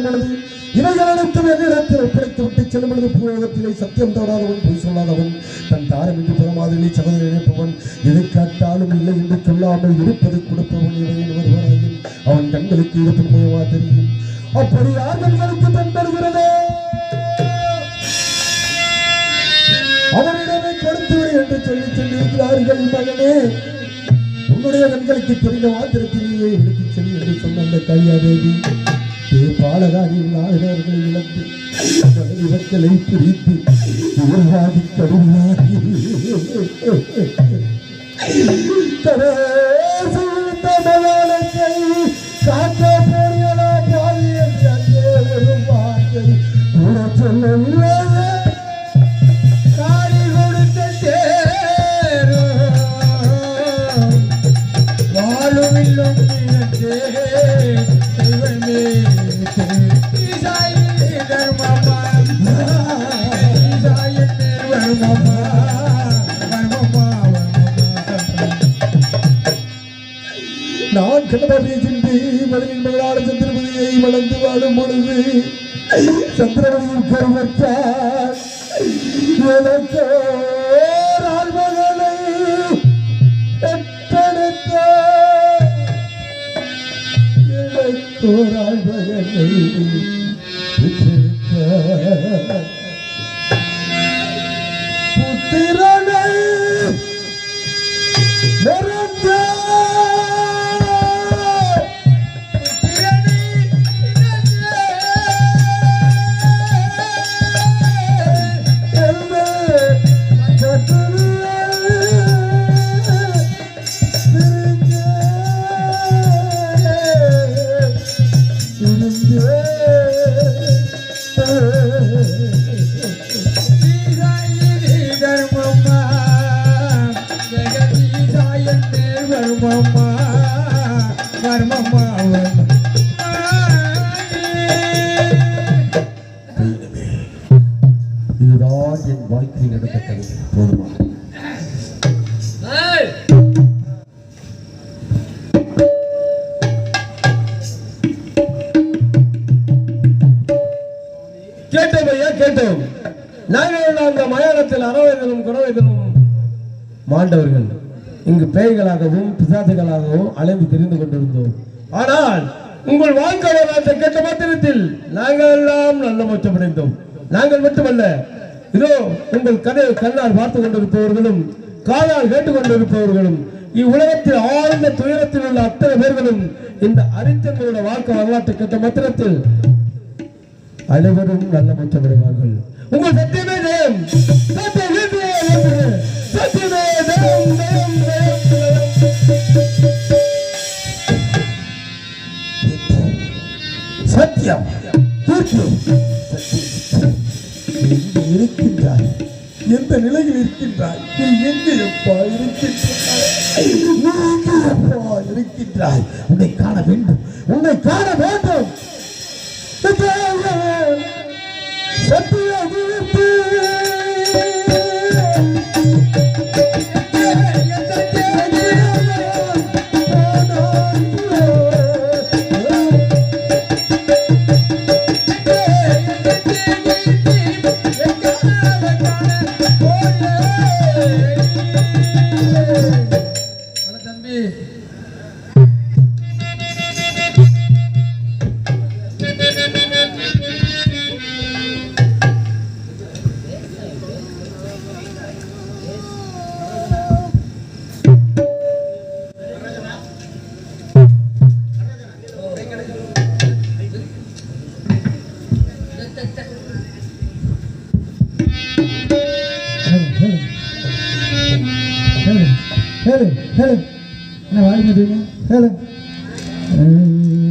செல்லும் பொழுது இவைகள் அனைத்தும் என்னிடத்தில் ஒப்படைத்து விட்டு செல்லும் பொழுது பூலோகத்திலே சத்தியம் தவறாதவன் பொய் சொல்லாதவன் தன் தாரம் என்று புறமாதிரி சகோதரி இணைப்பவன் எதை காட்டாலும் இல்லை என்று சொல்லாமல் இருப்பதை கொடுப்பவன் இவையில் வருவாராயின் அவன் கண்களுக்கு இருப்பின் மூலமா தெரியும். அப்படி யார் கண்களுக்கு தென்படுகிறதோ அவனிடமே கொடுத்து என்று சொல்லியிருக்கிறார்கள். மகனே, உன்னுடைய கண்களுக்கு தெரிந்த மாத்திரத்திலேயே எடுத்துச் செல் என்று சொன்ன அந்த கையாதேவி பாலகாரியில் ஆளுநர்களை இழந்து இவர்களை பிரித்து உருவாகி கடுமையாகி காக்க போடியதா பாதி என்று ஒரு வார்த்தை கூட சொல்லவில்லை. நான் கணவனை சென்று மகளின் மகளான சந்திரபதியை வளர்ந்து வாழும் பொழுது சந்திரபதியில் கருவற்றார் மகளை எனக்கோராள் மகளை புத்திரனை இதுதான் என் வாழ்க்கையில் நடந்த கதை. போதுமா? கேட்டோம் ஐயா, கேட்டோம். நாங்கள் அந்த மயானத்தில் அறவைகளும் குறவைகளும் மாண்டவர்கள் இங்கு பேய்களாகவும் பிசாசுகளாகவும் அலைந்து தெரிந்து கொண்டிருந்தோம். ஆனால் உங்கள் வாழ்க்கை வரலாற்றை கேட்ட மாத்திரத்தில் நாங்கள் எல்லாம் நல்ல மோட்சமடைந்தோம். நாங்கள் மட்டுமல்ல, இதோ உங்கள் கதையை கண்ணால் பார்த்து கொண்டிருப்பவர்களும் காதால் கேட்டுக் கொண்டிருப்பவர்களும் இவ்வுலகத்தில் ஆழ்ந்த துயரத்தில் உள்ள அத்தனை பேர்களும் இந்த அரிச்சந்தோட வாழ்க்கை வரலாற்றை கேட்ட மாத்திரத்தில் அனைவரும் நல்ல மோட்சமடைவார்கள். உங்கள் சத்தியமே ஜெயம், சத்தியமே ஜெயம், சத்தியமே ஜெயம், ஜெயம், ஜெயம். சத்தியம் இருக்கின்றாய், எந்த நிலையில் இருக்கின்றாய், நீ எங்கேயப்பா இருக்கின்றாய், இருக்கின்றாய். உன்னை காண வேண்டும், உன்னை காண வேண்டும். சத்திய Hello. Hello. Hello.